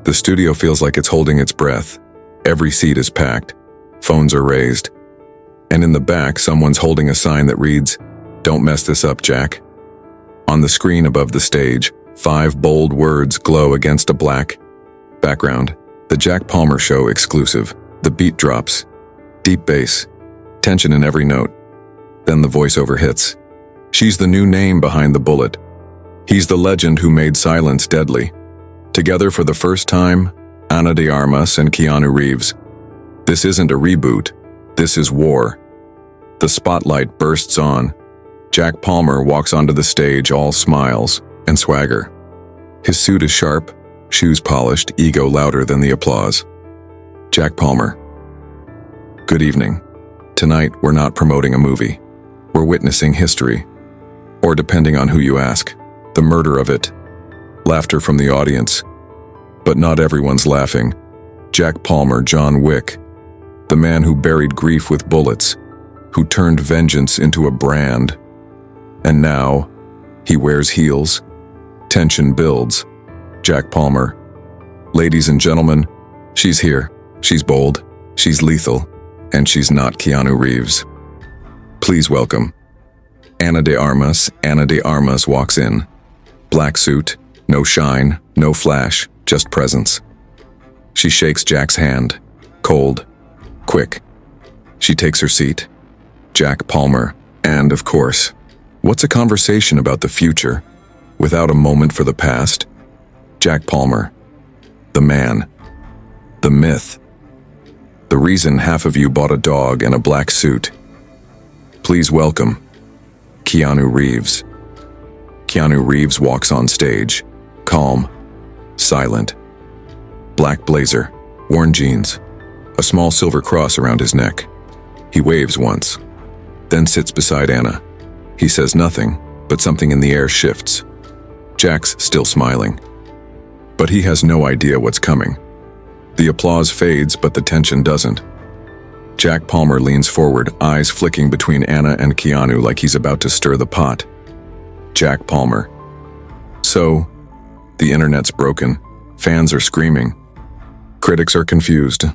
The studio feels like it's holding its breath. Every seat is packed. Phones are raised. And in the back, someone's holding a sign that reads, "Don't mess this up, Jack." On the screen above the stage, 5 bold words glow against a black background. The Jack Palmer Show exclusive. The beat drops. Deep bass. Tension in every note. Then the voiceover hits. She's the new name behind the bullet. He's the legend who made silence deadly. Together for the first time, Ana de Armas and Keanu Reeves. This isn't a reboot. This is war. The spotlight bursts on. Jack Palmer walks onto the stage, all smiles and swagger. His suit is sharp, shoes polished, ego louder than the applause. Jack Palmer. Good evening. Tonight, we're not promoting a movie. We're witnessing history. Or depending on who you ask, the murder of it. Laughter from the audience. But not everyone's laughing. Jack Palmer, John Wick. The man who buried grief with bullets. Who turned vengeance into a brand. And now, he wears heels. Tension builds. Jack Palmer. Ladies and gentlemen, she's here. She's bold. She's lethal. And she's not Keanu Reeves. Please welcome Ana de Armas. Ana de Armas walks in. Black suit, no shine, no flash, just presence. She shakes Jack's hand. Cold. Quick. She takes her seat. Jack Palmer. And, of course, what's a conversation about the future without a moment for the past? Jack Palmer. The man. The myth. The reason half of you bought a dog and a black suit. Please welcome Keanu Reeves. Keanu Reeves walks on stage, calm, silent. Black blazer, worn jeans, a small silver cross around his neck. He waves once, then sits beside Ana. He says nothing, but something in the air shifts. Jack's still smiling, but he has no idea what's coming. The applause fades, but the tension doesn't. Jack Palmer leans forward, eyes flicking between Ana and Keanu like he's about to stir the pot. Jack Palmer. So, the internet's broken. Fans are screaming. Critics are confused,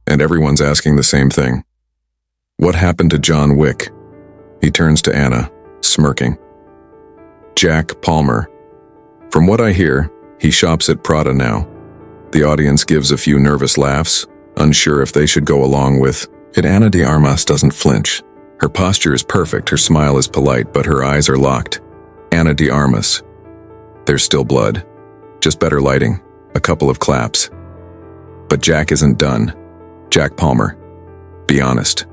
and everyone's asking the same thing. What happened to John Wick? He turns to Ana, smirking. Jack Palmer. From what I hear, he shops at Prada now. The audience gives a few nervous laughs, unsure if they should go along with it. Ana de Armas doesn't flinch. Her posture is perfect, her smile is polite, but her eyes are locked. Ana de Armas. There's still blood. Just better lighting. A couple of claps. But Jack isn't done. Jack Palmer. Be honest.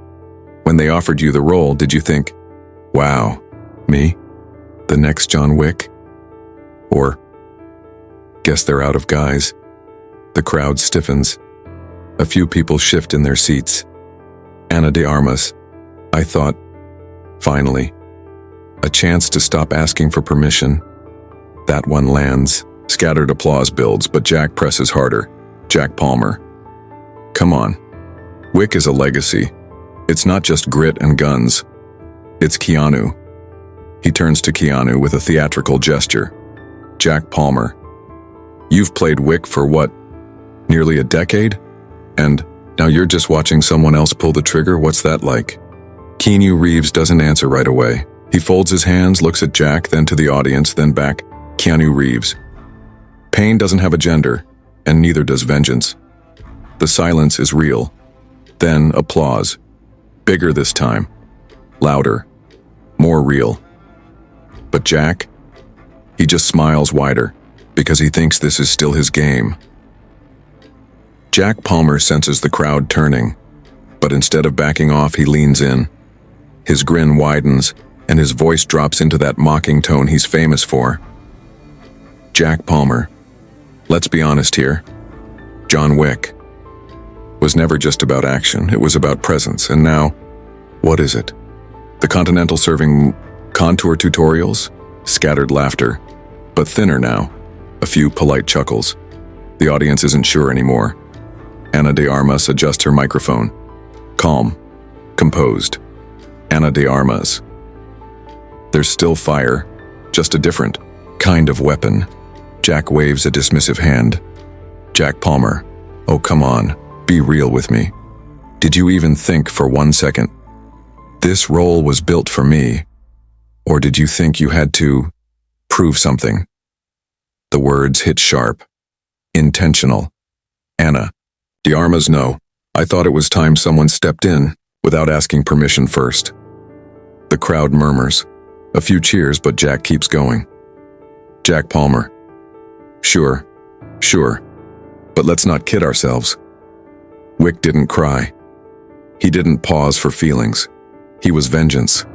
When they offered you the role, did you think, wow, me? The next John Wick? Or, guess they're out of guys? The crowd stiffens. A few people shift in their seats. Ana de Armas. I thought, finally, a chance to stop asking for permission. That one lands. Scattered applause builds, but Jack presses harder. Jack Palmer. Come on. Wick is a legacy. It's not just grit and guns. It's Keanu. He turns to Keanu with a theatrical gesture. Jack Palmer. You've played Wick for what? Nearly a decade? And now you're just watching someone else pull the trigger? What's that like? Keanu Reeves doesn't answer right away. He folds his hands, looks at Jack, then to the audience, then back. Keanu Reeves. Pain doesn't have a gender, and neither does vengeance. The silence is real. Then applause. Bigger this time. Louder. More real. But Jack? He just smiles wider, because he thinks this is still his game. Jack Palmer senses the crowd turning, but instead of backing off, he leans in. His grin widens, and his voice drops into that mocking tone he's famous for. Jack Palmer. Let's be honest here. John Wick was never just about action, it was about presence, and now, what is it? The Continental serving contour tutorials? Scattered laughter, but thinner now. A few polite chuckles. The audience isn't sure anymore. Ana de Armas adjusts her microphone. Calm. Composed. Ana de Armas. There's still fire, just a different kind of weapon. Jack waves a dismissive hand. Jack Palmer, oh come on, be real with me. Did you even think for 1 second? This role was built for me. Or did you think you had to prove something? The words hit sharp. Intentional. Ana de Armas, no. I thought it was time someone stepped in without asking permission first. The crowd murmurs. A few cheers, but Jack keeps going. Jack Palmer. Sure. But let's not kid ourselves. Wick didn't cry. He didn't pause for feelings. He was vengeance.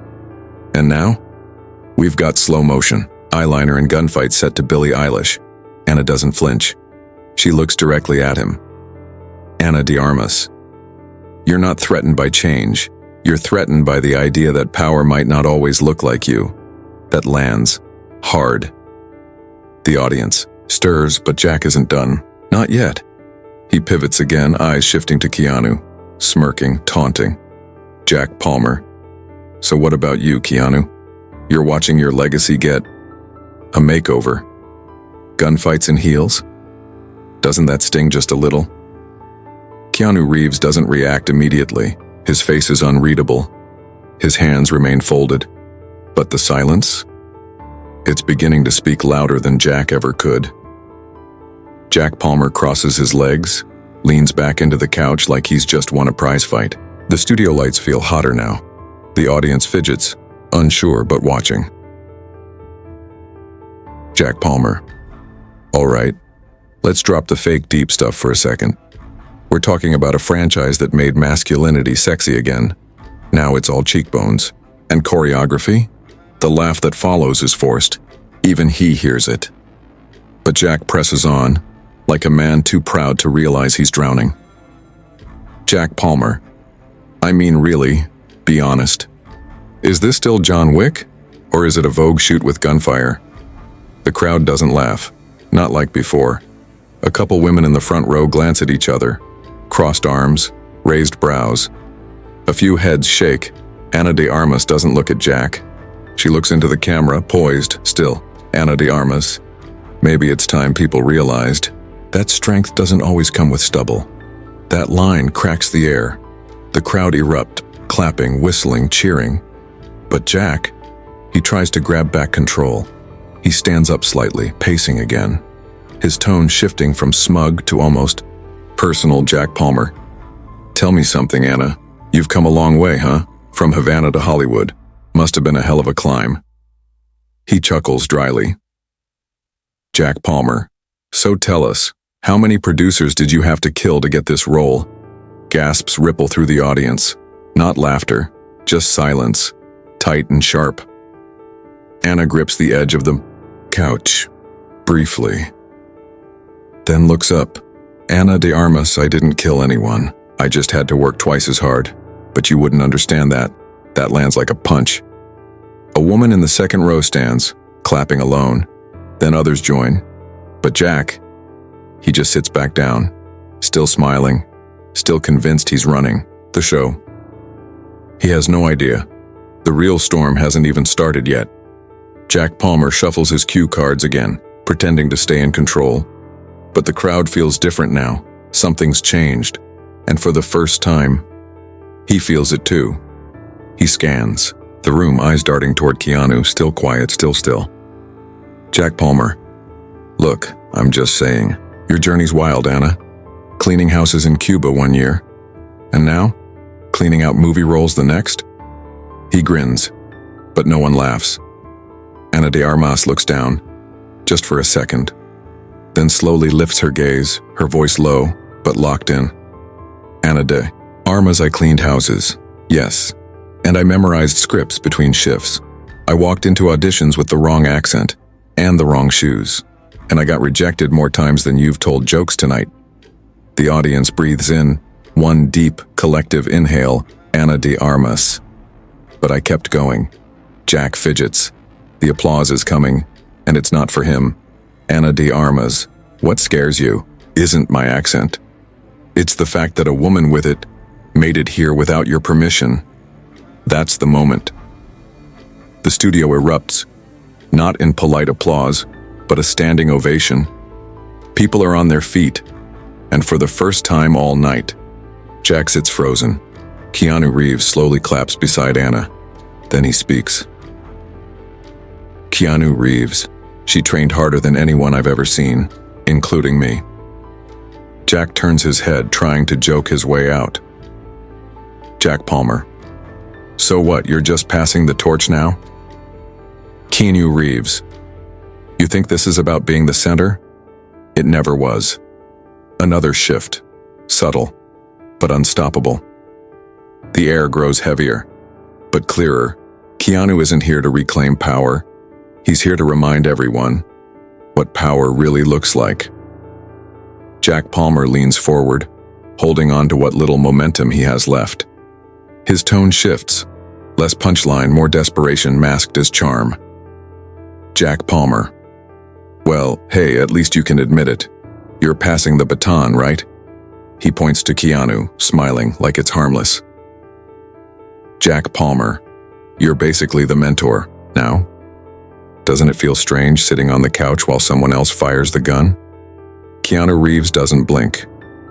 And now? We've got slow motion, eyeliner and gunfight set to Billie Eilish. Ana doesn't flinch. She looks directly at him. Ana de Armas. You're not threatened by change. You're threatened by the idea that power might not always look like you. That lands hard. The audience stirs, but Jack isn't done. Not yet. He pivots again, eyes shifting to Keanu, smirking, taunting. Jack Palmer. So what about you, Keanu? You're watching your legacy get a makeover. Gunfights and heels? Doesn't that sting just a little? Keanu Reeves doesn't react immediately. His face is unreadable. His hands remain folded. But the silence? It's beginning to speak louder than Jack ever could. Jack Palmer crosses his legs, leans back into the couch like he's just won a prize fight. The studio lights feel hotter now. The audience fidgets, unsure but watching. Jack Palmer. All right, let's drop the fake deep stuff for a second. We're talking about a franchise that made masculinity sexy again. Now it's all cheekbones. And choreography? The laugh that follows is forced. Even he hears it. But Jack presses on, like a man too proud to realize he's drowning. Jack Palmer. I mean really, be honest. Is this still John Wick? Or is it a Vogue shoot with gunfire? The crowd doesn't laugh. Not like before. A couple women in the front row glance at each other. Crossed arms, raised brows. A few heads shake. Ana de Armas doesn't look at Jack. She looks into the camera, poised, still. Ana de Armas. Maybe it's time people realized that strength doesn't always come with stubble. That line cracks the air. The crowd erupt, clapping, whistling, cheering. But Jack, he tries to grab back control. He stands up slightly, pacing again. His tone shifting from smug to almost personal. Jack Palmer. Tell me something, Ana. You've come a long way, huh? From Havana to Hollywood. Must have been a hell of a climb. He chuckles dryly. Jack Palmer. So tell us, how many producers did you have to kill to get this role? Gasps ripple through the audience. Not laughter, just silence, tight and sharp. Ana grips the edge of the couch, briefly. Then looks up. Ana de Armas, I didn't kill anyone. I just had to work twice as hard. But you wouldn't understand that. That lands like a punch. A woman in the second row stands, clapping alone. Then others join. But Jack, he just sits back down, still smiling, still convinced he's running the show. He has no idea. The real storm hasn't even started yet. Jack Palmer shuffles his cue cards again, pretending to stay in control. But the crowd feels different now. Something's changed. And for the first time, he feels it too. He scans the room, eyes darting toward Keanu, still quiet, still. Jack Palmer. Look, I'm just saying, your journey's wild, Ana. Cleaning houses in Cuba one year. And now, cleaning out movie roles the next? He grins, but no one laughs. Ana de Armas looks down, just for a second, then slowly lifts her gaze, her voice low, but locked in. Ana de Armas, I cleaned houses, yes, and I memorized scripts between shifts. I walked into auditions with the wrong accent and the wrong shoes, and I got rejected more times than you've told jokes tonight. The audience breathes in, one deep, collective inhale, Ana de Armas. But I kept going. Jack fidgets. The applause is coming, and it's not for him. Ana de Armas, what scares you isn't my accent. It's the fact that a woman with it made it here without your permission. That's the moment. The studio erupts, not in polite applause, but a standing ovation. People are on their feet, And for the first time all night, Jack sits frozen. Keanu Reeves slowly claps beside Ana. Then he speaks. Keanu Reeves. She trained harder than anyone I've ever seen, including me. Jack turns his head, trying to joke his way out. Jack Palmer. So what, you're just passing the torch now? Keanu Reeves. You think this is about being the center? It never was. Another shift. Subtle, but unstoppable. The air grows heavier, but clearer. Keanu isn't here to reclaim power. He's here to remind everyone what power really looks like. Jack Palmer leans forward, holding on to what little momentum he has left. His tone shifts, less punchline, more desperation masked as charm. Jack Palmer. Well, hey, at least you can admit it. You're passing the baton, right? He points to Keanu, smiling like it's harmless. Jack Palmer. You're basically the mentor, now? Doesn't it feel strange sitting on the couch while someone else fires the gun? Keanu Reeves doesn't blink.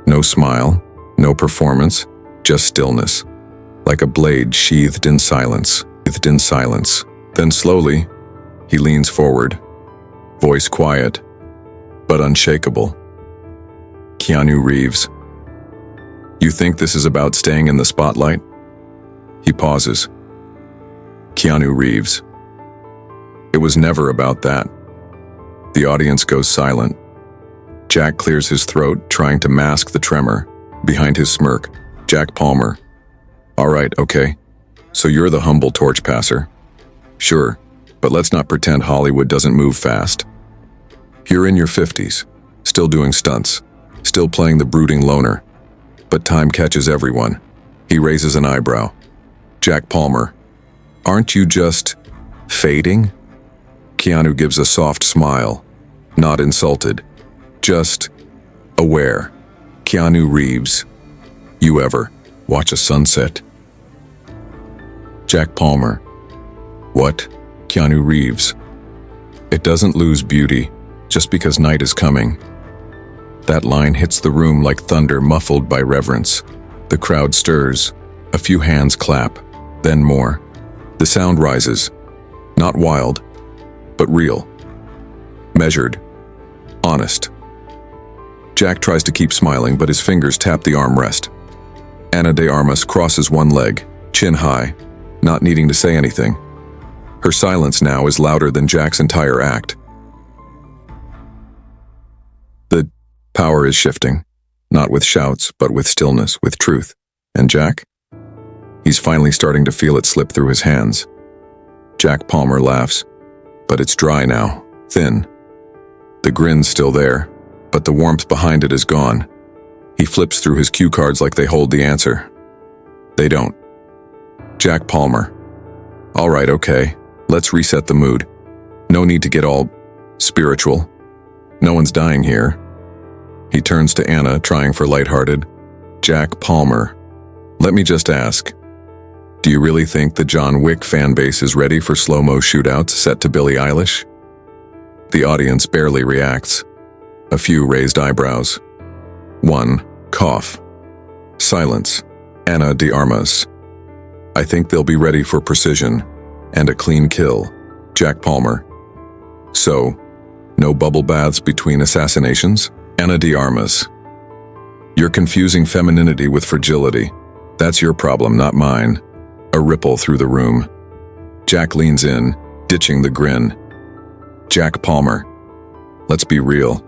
No smile, no performance, just stillness. Like a blade sheathed in silence. Then slowly, he leans forward. Voice quiet, but unshakable. Keanu Reeves. You think this is about staying in the spotlight? He pauses. Keanu Reeves. It was never about that. The audience goes silent. Jack clears his throat, trying to mask the tremor. Behind his smirk, Jack Palmer. All right, okay. So you're the humble torch passer. Sure, but let's not pretend Hollywood doesn't move fast. You're in your 50s, still doing stunts, still playing the brooding loner. But time catches everyone. He raises an eyebrow. Jack Palmer. Aren't you just fading? Keanu gives a soft smile, not insulted, just aware. Keanu Reeves. You ever watch a sunset? Jack Palmer. What? Keanu Reeves. It doesn't lose beauty just because night is coming. That line hits the room like thunder, muffled by reverence. The crowd stirs. A few hands clap, then more. The sound rises. Not wild, but real. Measured. Honest. Jack tries to keep smiling, but his fingers tap the armrest. Ana de Armas crosses one leg, chin high, not needing to say anything. Her silence now is louder than Jack's entire act. The power is shifting, not with shouts, but with stillness, with truth. And Jack? He's finally starting to feel it slip through his hands. Jack Palmer laughs, but it's dry now, thin. The grin's still there, but the warmth behind it is gone. He flips through his cue cards like they hold the answer. They don't. Jack Palmer. All right, okay, let's reset the mood. No need to get all spiritual. No one's dying here. He turns to Ana, trying for lighthearted. Jack Palmer. Let me just ask. Do you really think the John Wick fan base is ready for slow-mo shootouts set to Billie Eilish? The audience barely reacts. A few raised eyebrows. One, cough. Silence. Ana de Armas. I think they'll be ready for precision and a clean kill. Jack Palmer. So, no bubble baths between assassinations? Ana de Armas. You're confusing femininity with fragility. That's your problem, not mine. A ripple through the room. Jack leans in, ditching the grin. Jack Palmer. Let's be real.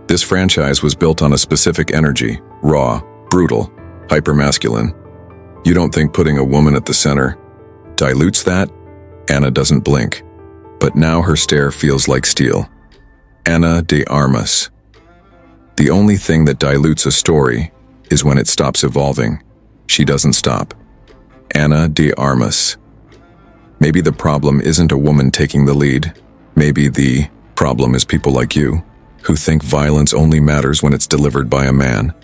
This franchise was built on a specific energy, raw, brutal, hypermasculine. You don't think putting a woman at the center dilutes that? Ana doesn't blink, but now her stare feels like steel. Ana de Armas. The only thing that dilutes a story is when it stops evolving. She doesn't stop. Ana de Armas. Maybe the problem isn't a woman taking the lead. Maybe the problem is people like you, who think violence only matters when it's delivered by a man.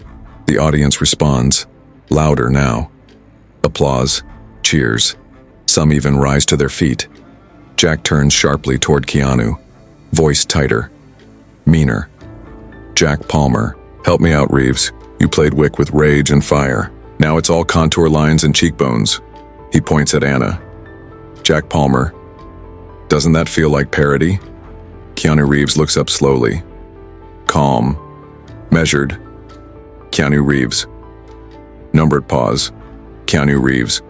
The audience responds, louder now. Applause, cheers. Some even rise to their feet. Jack turns sharply toward Keanu, voice tighter, meaner. Jack Palmer. Help me out, Reeves. You played Wick with rage and fire. Now it's all contour lines and cheekbones. He points at Ana. Jack Palmer. Doesn't that feel like parody? Keanu Reeves looks up slowly. Calm. Measured. Keanu Reeves. Numbered pause. Keanu Reeves.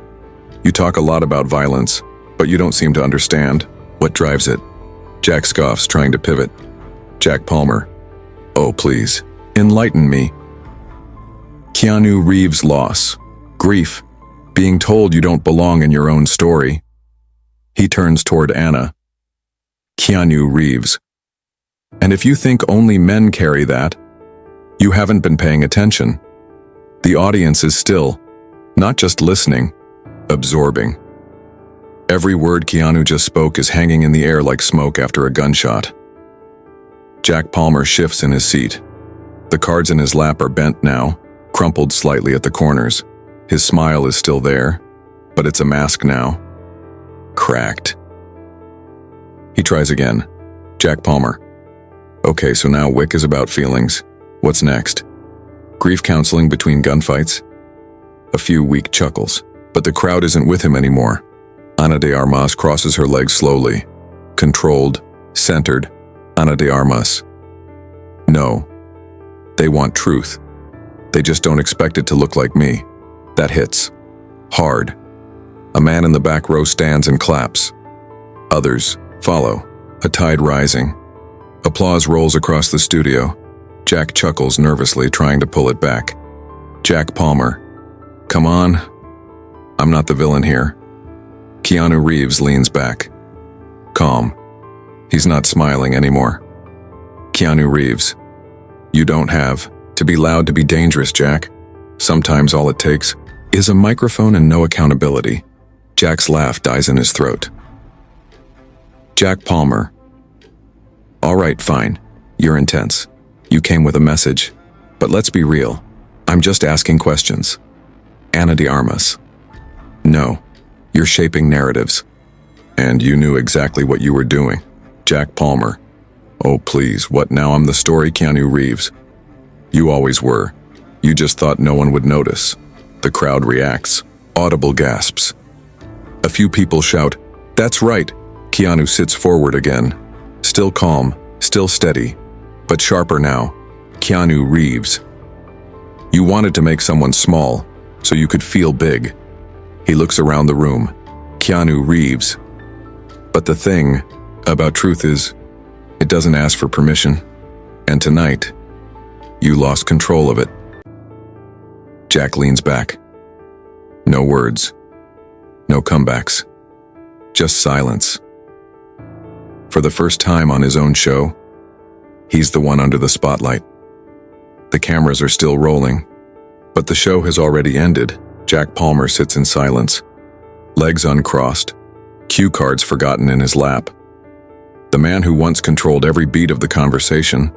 You talk a lot about violence, but you don't seem to understand what drives it. Jack scoffs, trying to pivot. Jack Palmer. Oh, please. Enlighten me. Keanu Reeves' loss. Grief. Being told you don't belong in your own story. He turns toward Ana. Keanu Reeves. And if you think only men carry that, you haven't been paying attention. The audience is still, not just listening, absorbing. Every word Keanu just spoke is hanging in the air like smoke after a gunshot. Jack Palmer shifts in his seat. The cards in his lap are bent now, crumpled slightly at the corners. His smile is still there, but it's a mask now. Cracked. He tries again. Jack Palmer. Okay, so now Wick is about feelings. What's next? Grief counseling between gunfights? A few weak chuckles, but the crowd isn't with him anymore. Ana de Armas crosses her legs slowly. Controlled, centered. Ana de Armas. No. They want truth. They just don't expect it to look like me. That hits. Hard. A man in the back row stands and claps. Others follow, a tide rising. Applause rolls across the studio. Jack chuckles nervously, trying to pull it back. Jack Palmer. Come on. I'm not the villain here. Keanu Reeves leans back. Calm. He's not smiling anymore. Keanu Reeves. You don't have to be loud to be dangerous, Jack. Sometimes all it takes is a microphone and no accountability. Jack's laugh dies in his throat. Jack Palmer. All right, fine. You're intense. You came with a message. But let's be real. I'm just asking questions. Ana de Armas. No. You're shaping narratives. And you knew exactly what you were doing. Jack Palmer. Oh, please, what now? I'm the story, Keanu Reeves. You always were. You just thought no one would notice. The crowd reacts. Audible gasps. A few people shout, "That's right." Keanu sits forward again. Still calm, still steady, but sharper now. Keanu Reeves. You wanted to make someone small, so you could feel big. He looks around the room. Keanu Reeves. But the thing about truth is, it doesn't ask for permission. And tonight, you lost control of it. Jack leans back. No words. No comebacks. Just silence. For the first time on his own show, he's the one under the spotlight. The cameras are still rolling, but the show has already ended. Jack Palmer sits in silence, legs uncrossed, cue cards forgotten in his lap. The man who once controlled every beat of the conversation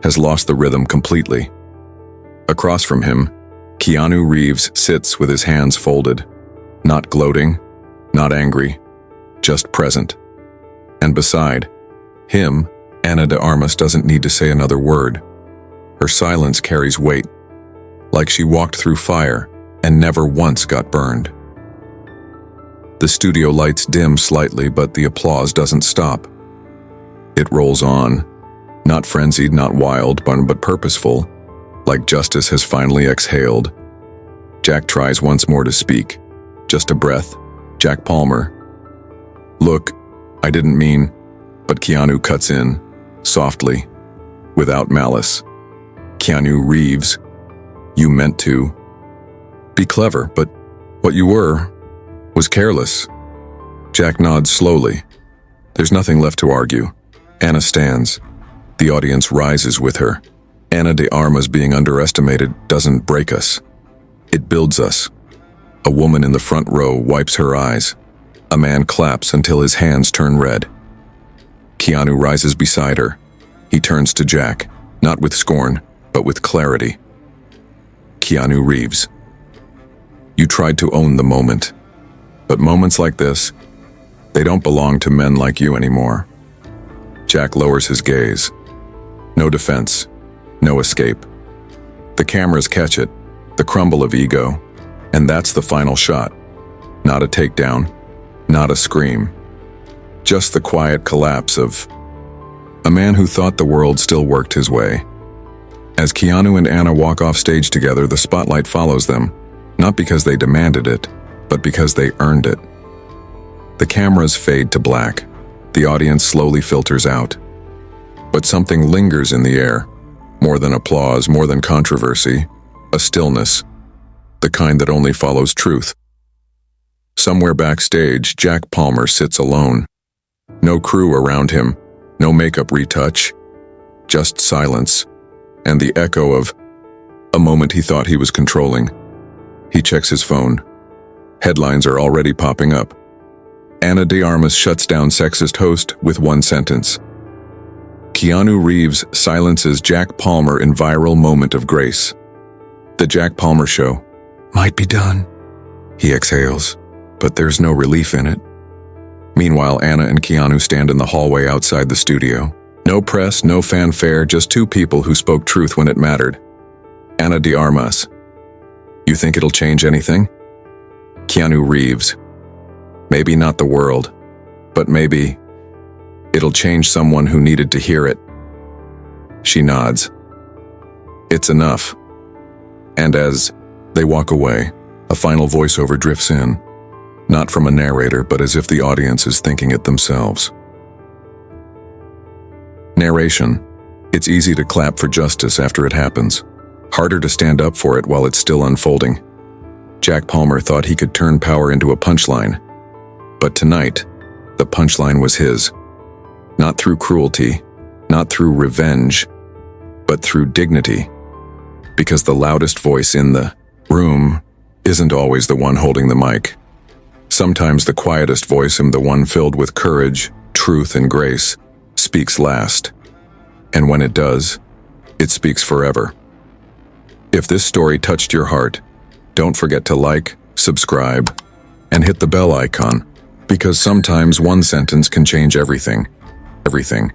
has lost the rhythm completely. Across from him, Keanu Reeves sits with his hands folded, not gloating, not angry, just present. And beside him, Ana de Armas doesn't need to say another word. Her silence carries weight, like she walked through fire and never once got burned. The studio lights dim slightly, but the applause doesn't stop. It rolls on, not frenzied, not wild, but purposeful, like justice has finally exhaled. Jack tries once more to speak. Just a breath. Jack Palmer. Look, I didn't mean, but Keanu cuts in, softly, without malice. Keanu Reeves, you meant to be clever, but what you were was careless. Jack nods slowly. There's nothing left to argue. Ana stands. The audience rises with her. Ana de Armas being underestimated doesn't break us. It builds us. A woman in the front row wipes her eyes. A man claps until his hands turn red. Keanu rises beside her. He turns to Jack, not with scorn, but with clarity. Keanu Reeves. You tried to own the moment. But moments like this, they don't belong to men like you anymore. Jack lowers his gaze. No defense, no escape, The cameras catch it, the crumble of ego, and that's the final shot. Not a takedown, not a scream. Just the quiet collapse of a man who thought the world still worked his way. As Keanu and Ana walk off stage together, the spotlight follows them, not because they demanded it, but because they earned it. The cameras fade to black. The audience slowly filters out. But something lingers in the air, more than applause, more than controversy, a stillness, the kind that only follows truth. Somewhere backstage, Jack Palmer sits alone. No crew around him, no makeup retouch, just silence, and the echo of a moment he thought he was controlling. He checks his phone. Headlines are already popping up. Ana de Armas shuts down sexist host with one sentence. Keanu Reeves silences Jack Palmer in viral moment of grace. The Jack Palmer show might be done, he exhales, but there's no relief in it. Meanwhile, Ana and Keanu stand in the hallway outside the studio. No press, no fanfare, just two people who spoke truth when it mattered. Ana de Armas. You think it'll change anything? Keanu Reeves. Maybe not the world, but maybe it'll change someone who needed to hear it. She nods. It's enough. And as they walk away, a final voiceover drifts in, not from a narrator, but as if the audience is thinking it themselves. Narration. It's easy to clap for justice after it happens. Harder to stand up for it while it's still unfolding. Jack Palmer thought he could turn power into a punchline. But tonight, the punchline was his. Not through cruelty, not through revenge, but through dignity. Because the loudest voice in the room isn't always the one holding the mic. Sometimes the quietest voice, and the one filled with courage, truth, and grace, speaks last. And when it does, it speaks forever. If this story touched your heart, don't forget to like, subscribe, and hit the bell icon, because sometimes one sentence can change everything. Everything.